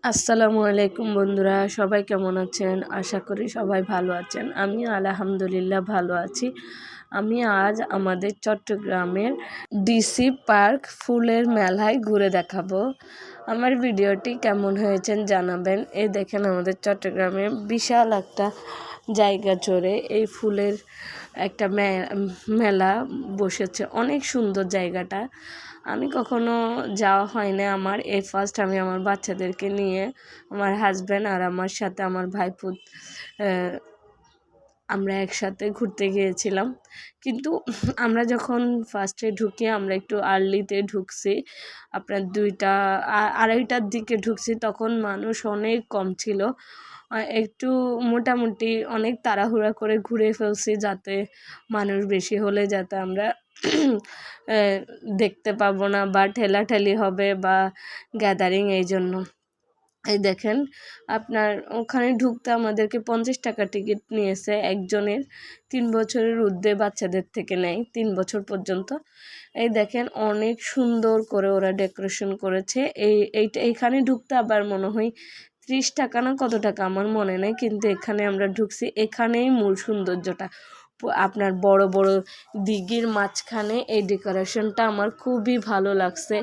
আসসালামু আলাইকুম বন্ধুরা, সবাই কেমন আছেন? আশা করি সবাই ভালো আছেন। আমি আলহামদুলিল্লাহ ভালো আছি। আমি আজ আমাদের চট্টগ্রামের ডিসি পার্ক ফুলের মেলায় ঘুরে দেখাবো। আমার ভিডিওটি কেমন হয়েছেন জানাবেন। এই দেখেন আমাদের চট্টগ্রামে বিশাল একটা জায়গা জুড়ে এই ফুলের একটা মেলা বসেছে। অনেক সুন্দর জায়গাটা। আমি কখনো যাওয়া হয় না, আমার এই ফার্স্ট। আমি আমার বাচ্চাদেরকে নিয়ে, আমার হাজব্যান্ড আর আমার সাথে আমার ভাইপুত, আমরা একসাথে ঘুরতে গিয়েছিলাম। কিন্তু আমরা যখন ফার্স্টে ঢুকি, আমরা একটু আর্লিতে ঢুকছি, আপনার 2টা 2:30টার দিকে ঢুকছি। তখন মানুষ অনেক কম ছিল। একটু মোটামুটি অনেক তাড়াহুড়া করে ঘুরে ফেলছি, যাতে মানুষ বেশি হলে যাতে আমরা দেখতে পাবো না বা ঠেলাঠেলি হবে বা গ্যাদারিং, এই জন্য। এই দেখেন, আপনার ওখানে ঢুকতে আমাদেরকে 50 টাকা টিকিট নিয়েছে একজনের। 3 বছরের ঊর্ধ্বে বাচ্চাদের থেকে নেয় 3 বছর পর্যন্ত। এই দেখেন, অনেক সুন্দর করে ওরা ডেকোরেশন করেছে। এইখানে ঢুকতে আবার মনে হয় 30 টাকা না কত টাকা আমার মনে নেই, কিন্তু এখানে আমরা ঢুকছি। এখানেই মূল সৌন্দর্যটা। আপনার বড় বড় দিঘির মাঝখানে এই ডেকোরেশনটা আমার খুবই ভালো লাগছে।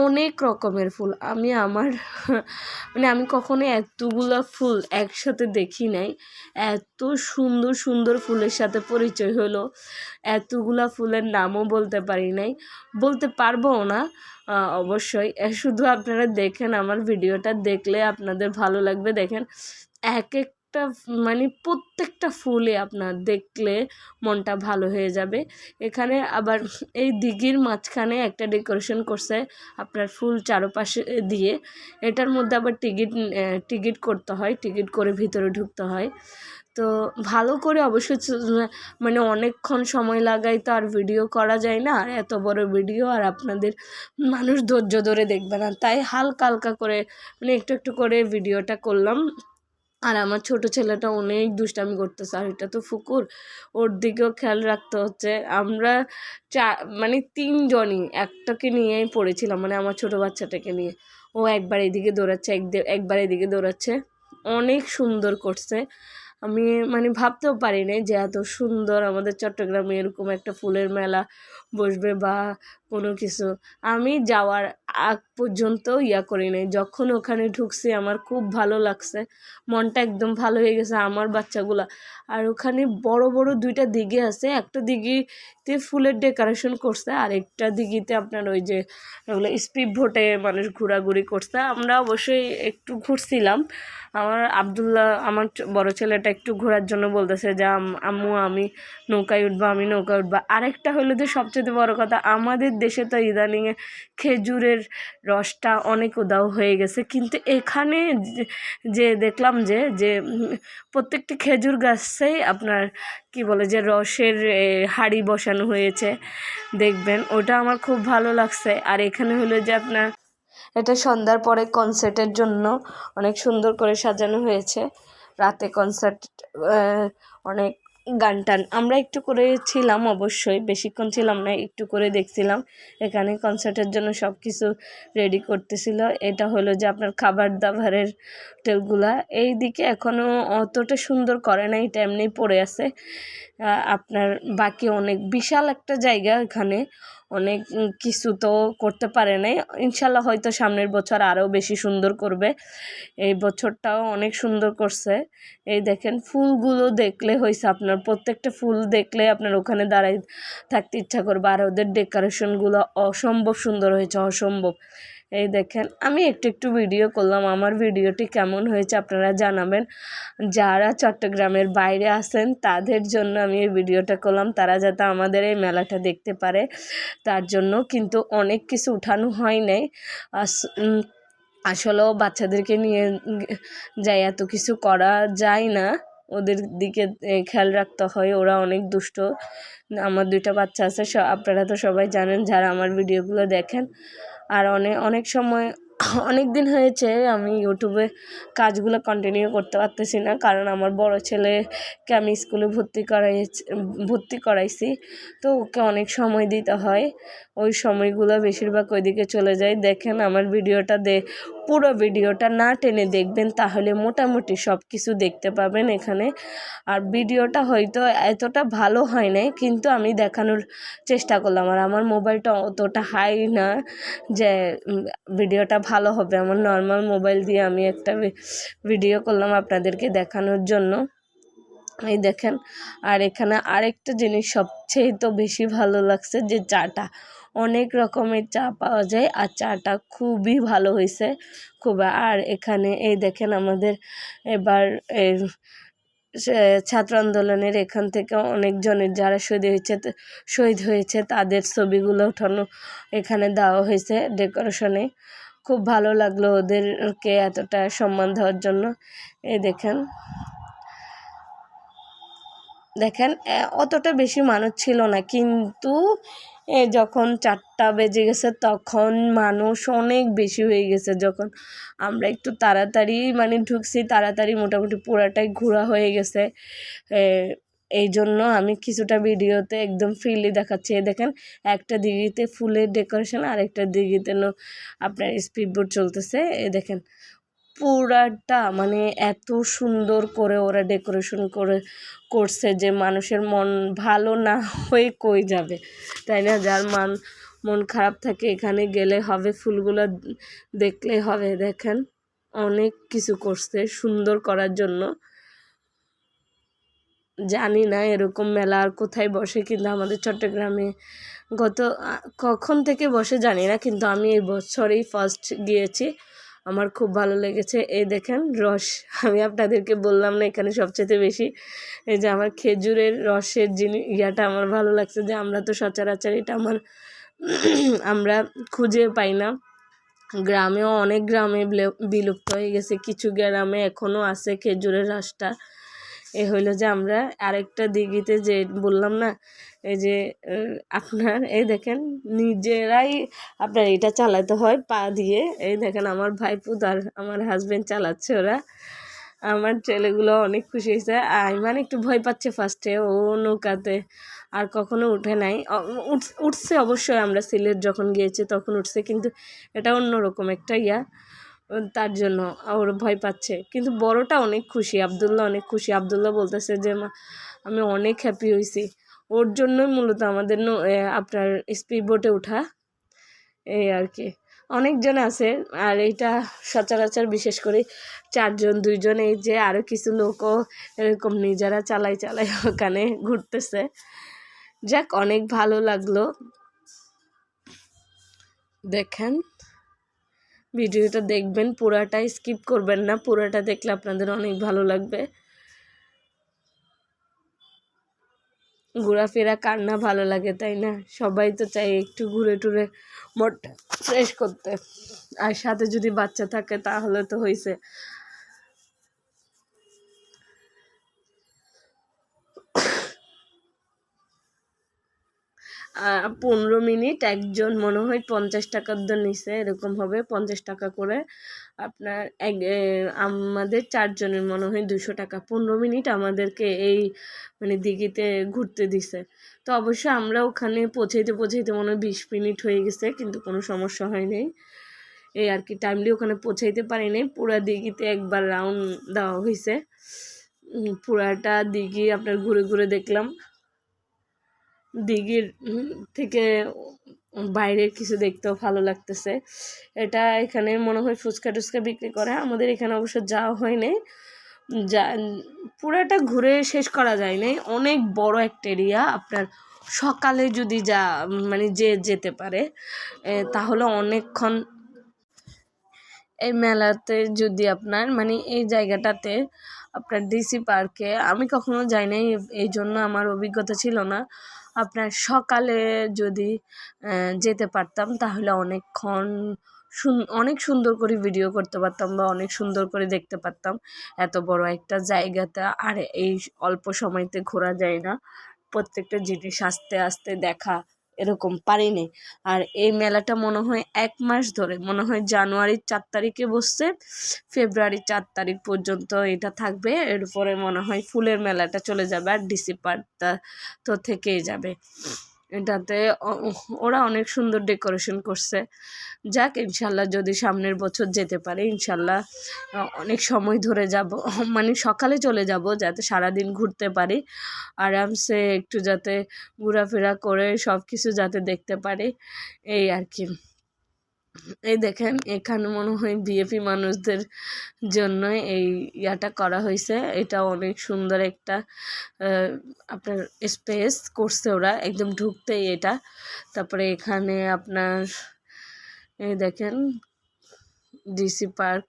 অনেক রকমের ফুল, আমি কখনো এতগুলো ফুল একসাথে দেখি নাই। এত সুন্দর সুন্দর ফুলের সাথে পরিচয় হলো। এতগুলা ফুলের নামও বলতে পারবো না। অবশ্যই শুধু আপনারা দেখেন, আমার ভিডিওটা দেখলে আপনাদের ভালো লাগবে। দেখেন, এক একটা প্রত্যেকটা ফুলে আপনার দেখলে মনটা ভালো হয়ে যাবে। এখানে আবার এই দিঘির মাঝখানে একটা ডেকোরেশন করছে আপনার ফুল চারপাশে দিয়ে। এটার মধ্যে আবার টিকিট করতে হয়, টিকিট করে ভিতরে ঢুকতে হয়। তো ভালো করে অবশ্যই অনেকক্ষণ সময় লাগাই তো আর ভিডিও করা যায় না, এত বড় ভিডিও আর আপনাদের মানুষ ধৈর্য ধরে দেখবে না, তাই হালকা হালকা করে একটু একটু করে ভিডিওটা করলাম। আর আমার ছোট ছেলেটা অনেক দুষ্টামি করতেছে, আর এটা তো ফুকুর, ওর দিকেও খেয়াল রাখতে হচ্ছে। আমরা 3জনই একটাকে নিয়েই পড়েছিলাম, আমার ছোট বাচ্চাটাকে নিয়ে। ও একবার এদিকে দৌড়াচ্ছে, একবার এদিকে দৌড়াচ্ছে। অনেক সুন্দর করছে। আমি ভাবতেও পারিনি যে এত সুন্দর আমাদের চট্টগ্রামে এরকম একটা ফুলের মেলা বসবে বা কোনো কিছু। আমি যাওয়ার আগ পর্যন্ত করি নাই, যখন ওখানে ঢুকছি আমার খুব ভালো লাগছে, মনটা একদম ভালো হয়ে গেছে আমার বাচ্চাগুলা। আর ওখানে বড় বড় 2টা দিঘি আছে। একটা দিঘিতে ফুলের ডেকোরেশন করছে, আর একটা দিঘিতে আপনার ওই যে ওগুলো স্পিড বোটে মানুষ ঘোরাঘুরি করছে। আমরা অবশ্যই একটু ঘুরছিলাম। আমার বড় ছেলেটা একটু ঘোরার জন্য বলতেছে যে আম্মু আমি নৌকায় উঠবো। আরেকটা হলো যে সবচেয়ে বড় কথা, আমাদের দেশে তো ইদানিংয়ে খেজুরের রসটা অনেক উদাও হয়ে গেছে, কিন্তু এখানে যে দেখলাম যে প্রত্যেকটি খেজুর গাছেই আপনার কি বলে যে রসের হাঁড়ি বসানো হয়েছে, দেখবেন ওটা আমার খুব ভালো লাগছে। আর এখানে হলো যে আপনার এটা সন্ধ্যার পরে কনসার্টের জন্য অনেক সুন্দর করে সাজানো হয়েছে। রাতে কনসার্ট, অনেক গান টান আমরা একটু করে ছিলাম, অবশ্যই বেশিক্ষণ ছিলাম না, একটু করে দেখছিলাম। এখানে কনসার্টের জন্য সব কিছু রেডি করতেছিল। এটা হলো যে আপনার খাবার দাবারের হোটেলগুলা এই দিকে এখনও অতটা সুন্দর করে না, এটা এমনি পড়ে আছে। আপনার বাকি অনেক বিশাল একটা জায়গা, এখানে অনেক কিছু তো করতে পারে নাই। ইনশাল্লাহ হয়তো সামনের বছর আরও বেশি সুন্দর করবে। এই বছরটাও অনেক সুন্দর করছে। এই দেখেন, ফুলগুলো দেখলে হয়েছে আপনার, প্রত্যেকটা ফুল দেখলে আপনার ওখানে দাঁড়াই থাকতে ইচ্ছা করবে। আর ওদের ডেকোরেশনগুলো অসম্ভব সুন্দর হয়েছে, অসম্ভব। এই দেখেন, আমি একটু একটু ভিডিও করলাম। আমার ভিডিওটি কেমন হয়েছে আপনারা জানাবেন। যারা চট্টগ্রামের বাইরে আছেন তাদের জন্য আমি এই ভিডিওটা করলাম, তারা যাতে আমাদের এই মেলাটা দেখতে পারে, তার জন্য। কিন্তু অনেক কিছু উঠানো হয় নাই। আসলেও বাচ্চাদেরকে নিয়ে যাই এত কিছু করা যায় না, ওদের দিকে খেয়াল রাখতে হয়, ওরা অনেক দুষ্ট। আমার 2টা বাচ্চা আছে, আপনারা তো সবাই জানেন যারা আমার ভিডিওগুলো দেখেন। আর অনেক সময় অনেক দিন হয়েছে আমি ইউটিউবে কাজগুলো কন্টিনিউ করতে পারতেছি না, কারণ আমার বড় ছেলেকে আমি স্কুলে ভর্তি করাইছি, তো ওকে অনেক সময় দিতে হয়। ওই সময়গুলো বেশিরভাগ ওইদিকে চলে যায়। দেখেন আমার ভিডিওটা পুরো ভিডিওটা না টেনে দেখবেন, তাহলে মোটামুটি সব কিছু দেখতে পাবেন এখানে। আর ভিডিওটা হয়তো এতটা ভালো হয় নাই, কিন্তু আমি দেখানোর চেষ্টা করলাম। আর আমার মোবাইলটা অতটা হাই না যে ভিডিওটা ভালো হবে। আমার নর্মাল মোবাইল দিয়ে আমি একটা ভিডিও করলাম আপনাদেরকে দেখানোর জন্য। এই দেখেন। আর এখানে আরেকটা জিনিস সবচেয়ে তো বেশি ভালো লাগছে, যে চাটা, অনেক রকমের চা পাওয়া যায় আর চাটা খুবই ভালো হয়েছে খুব। আর এখানে এই দেখেন আমাদের এবার ছাত্র আন্দোলনের এখান থেকে অনেকজনের যারা শহীদ হয়েছে তাদের ছবিগুলো ওঠানো এখানে দেওয়া হয়েছে ডেকোরেশনে। খুব ভালো লাগলো ওদেরকে এতটা সম্মান দেওয়ার জন্য। এই দেখেন অতটা বেশি মানুষ ছিল না, কিন্তু যখন 4টা বেজে গেছে তখন মানুষ অনেক বেশি হয়ে গেছে। যখন আমরা একটু তাড়াতাড়ি ঢুকছি, তাড়াতাড়ি মোটামুটি পুরাটাই ঘোরা হয়ে গেছে। এই জন্য আমি কিছুটা ভিডিওতে একদম ফ্রিলি দেখাচ্ছি। দেখেন, একটা দিঘিতে ফুলের ডেকোরেশন, আর একটা দিঘিতে আপনার স্পিডবোট চলতেছে। দেখেন পুরাটা এত সুন্দর করে ওরা ডেকোরেশন করছে যে মানুষের মন ভালো না হয়ে কই যাবে, তাই না? যার মন খারাপ থাকে এখানে গেলে হবে, ফুলগুলো দেখলে হবে। দেখেন অনেক কিছু করছে সুন্দর করার জন্য। জানি না এরকম মেলা আর কোথায় বসে, কিন্তু আমাদের চট্টগ্রামে কখন থেকে বসে জানি না, কিন্তু আমি এই বছরেই ফার্স্ট গিয়েছি। আমার খুব ভালো লেগেছে। এই দেখেন রস, আমি আপনাদেরকে বললাম না এখানে সবচেয়ে বেশি এই যে আমার খেজুরের রসের ইয়াটা আমার ভালো লাগছে, যে আমরা তো সচরাচর এটা আমরা খুঁজে পাই না। গ্রামেও অনেক গ্রামে বিলুপ্ত হয়ে গেছে, কিছু গ্রামে এখনও আছে খেজুরের রসটা। এ হইলো যে আমরা আরেকটা দিঘিতে যে বললাম না, এই যে আপনার এই দেখেন নিজেরাই আপনার এটা চালাতে হয় পা দিয়ে। এই দেখেন আমার ভাইপু আর আমার হাজবেন্ড চালাচ্ছে, ওরা। আমার ছেলেগুলো অনেক খুশি হয়েছে। আইমান একটু ভয় পাচ্ছে ফার্স্টে, ও নৌকাতে আর কখনো উঠে নাই। উঠছে অবশ্যই, আমরা সিলেট যখন গিয়েছি তখন উঠছে, কিন্তু এটা অন্যরকম একটা তার জন্য ওর ভয় পাচ্ছে। কিন্তু বড়টা অনেক খুশি, আবদুল্লাহ অনেক খুশি। আবদুল্লাহ বলতেছে যে মা আমি অনেক হ্যাপি হয়েছি। ওর জন্যই মূলত আমাদের আপনার স্পিড বোটে ওঠা, এই আর কি। অনেকজন আছে, আর এইটা সচরাচর বিশেষ করে 4জন 2জন, এই যে আরও কিছু লোকও এরকম নিজেরা চালাই ওখানে ঘুরতেছে। যাক, অনেক ভালো লাগলো। দেখেন ভিডিওটা দেখবেন, পুরাটাই স্কিপ করবেন না, পুরাটা দেখলে আপনাদের অনেক ভালো লাগবে। ঘোরাফেরা কার না ভালো লাগে, তাই না? সবাই তো চাই একটু ঘুরে টুরে মোট ফ্রেশ করতে, আর সাথে যদি বাচ্চা থাকে তাহলে তো হয়েছে। 15 মিনিট একজন মনে হয় 50 টাকার নিচে এরকম হবে, 50 টাকা করে। আপনার আমাদের 4জনের মনে হয় 200 টাকা। 15 মিনিট আমাদেরকে এই দিঘিতে ঘুরতে দিছে। তো অবশ্যই আমরা ওখানে পৌঁছাইতে মনে হয় 20 মিনিট হয়ে গেছে, কিন্তু কোনো সমস্যা হয় নাই। এই আর কি, টাইমলি ওখানে পৌঁছাইতে পারি নাই। পুরা দিঘিতে একবার রাউন্ড দেওয়া হয়েছে, পুরাটা দিঘি আপনার ঘুরে ঘুরে দেখলাম। দিঘির থেকে বাইরের কিছু দেখতেও ভালো লাগতেছে। এটা এখানে মনে হয় ফুচকা টুচকা বিক্রি করে। আমাদের এখানে অবশ্য যাওয়া হয়নি, পুরাটা ঘুরে শেষ করা যায় নাই। অনেক বড় একটা এরিয়া। আপনার সকালে যদি যেতে পারে তাহলে অনেকক্ষণ। এই মেলাতে যদি আপনার এই জায়গাটাতে আপনার ডিসি পার্কে আমি কখনো যাই নাই, এই জন্য আমার অভিজ্ঞতা ছিল না। আপনার সকালে যদি যেতে পারতাম তাহলে অনেকক্ষণ অনেক সুন্দর করে ভিডিও করতে পারতাম, বা অনেক সুন্দর করে দেখতে পারতাম এত বড় একটা জায়গাতে। আর এই অল্প সময়তে ঘোরা যায় না, প্রত্যেকটা জিনিস আস্তে আস্তে দেখা এরকম পারিনি। আর এই মেলাটা মনে হয় 1 মাস ধরে, মনে হয় জানুয়ারির 4 তারিখে বসছে, ফেব্রুয়ারির 4 তারিখ পর্যন্ত এটা থাকবে। এরপরে মনে হয় ফুলের মেলাটা চলে যাবে, আর ডিসি পার্কটা তো থেকেই যাবে। এটাতে ওরা অনেক সুন্দর ডেকোরেশন করছে। যাক, ইনশাল্লাহ যদি সামনের বছর যেতে পারে, ইনশাল্লাহ অনেক সময় ধরে যাব, মানে সকালে চলে যাব যাতে সারাদিন ঘুরতে পারি আরামসে, একটু যাতে ঘোরাফেরা করে সব কিছু যাতে দেখতে পারি, এই আর কি। এই দেখেন এখানে মনে হয় বিএপি মানুষদের জন্য এই ইয়াটা করা হয়েছে। এটা অনেক সুন্দর একটা আপনার স্পেস করছে ওরা একদম ঢুকতেই এটা। তারপরে এখানে আপনার এই দেখেন ডিসি পার্ক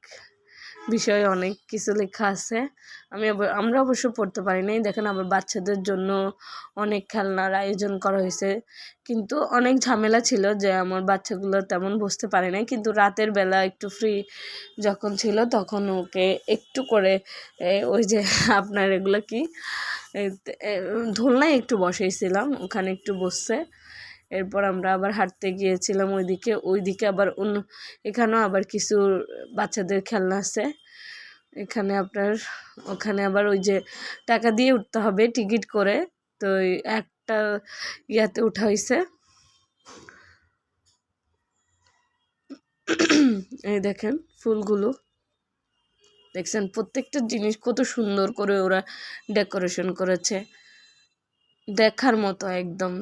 বিষয়ে অনেক কিছু লেখা আছে। আমরা অবশ্য পড়তে পারি নাই। দেখেন আবার বাচ্চাদের জন্য অনেক খেলনার আয়োজন করা হয়েছে, কিন্তু অনেক ঝামেলা ছিল যে আমার বাচ্চাগুলো তেমন বুঝতে পারে নাই। কিন্তু রাতের বেলা একটু ফ্রি যখন ছিল তখন ওকে একটু করে ওই যে আপনার এগুলো কি দোলনায় একটু বসেছিলাম, ওখানে একটু বসছে। এরপর আমরা আবার হাঁটতে গিয়েছিলাম ওইদিকে আবার অন্য এখানেও আবার কিছু বাচ্চাদের খেলনা আছে। এখানে আপনার ওখানে আবার ওই যে টাকা দিয়ে উঠতে হবে টিকিট করে, তো একটা ইয়াতে উঠা হয়েছে। এই দেখেন ফুলগুলো দেখছেন, প্রত্যেকটা জিনিস কত সুন্দর করে ওরা ডেকোরেশন করেছে, দেখার মতো একদম।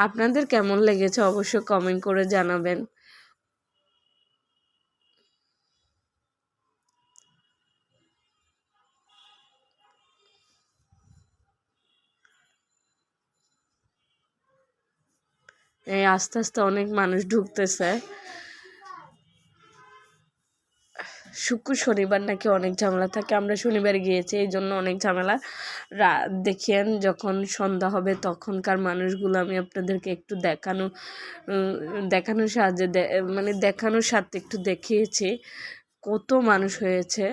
আপনাদের কেমন লেগেছে অবশ্যই কমেন্ট করে জানাবেন। এই আস্তে আস্তে অনেক মানুষ ঢুকতেছে। শনিবার নাকি অনেক ঝামেলা থাকে, আমরা শনিবার গিয়েছি এই জন্য অনেক ঝামেলা। দেখেন যখন সন্ধ্যা হবে তখনকার মানুষগুলো আমি আপনাদেরকে একটু দেখানোর সাহায্যে মানে দেখানোর সাথে একটু দেখিয়েছি কত মানুষ হয়েছে।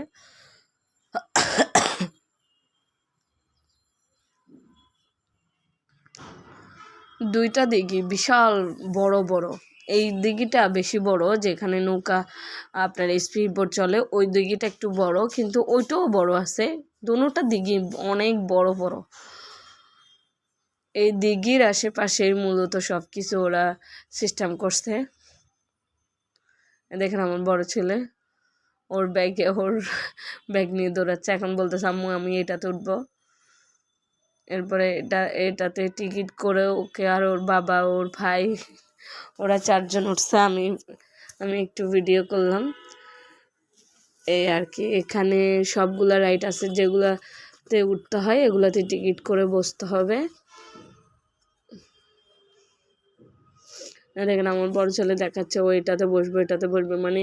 দুইটা দিঘি বিশাল বড় বড়, এই দিঘিটা বেশি বড় যেখানে নৌকা আপনার স্পিড বোট চলে, ওই দিঘিটা একটু বড়, কিন্তু ওইটাও বড় আছে। দুটোটা দিঘি অনেক বড় বড়। এই দিঘির আশেপাশে মূলত সব কিছু ওরা সিস্টেম করছে। দেখেন আমার বড় ছেলে ওর ব্যাগ নিয়ে দৌড়াচ্ছে, এখন বলতেছে আম্মু আমি এটাতে উঠবো। এরপরে এটাতে টিকিট করে ওকে আর ওর বাবা ওর ভাই ওরা 4 জন উঠছে, আমি একটু ভিডিও করলাম, এই আর কি। এখানে সবগুলা রাইড আছে, যেগুলাতে উঠতে হয় এগুলাতে টিকিট করে বসতে হবে। দেখেন আমার বড় ছেলে দেখাচ্ছে ও এটাতে বসবে, মানে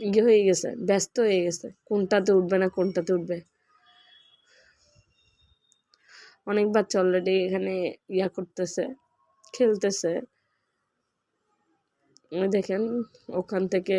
ইয়ে হয়ে গেছে, ব্যস্ত হয়ে গেছে কোনটাতে উঠবে না কোনটাতে উঠবে। অনেক বাচ্চা অলরেডি এখানে ইয়া করতেছে, খেলতেছে। দেখেন ওখান থেকে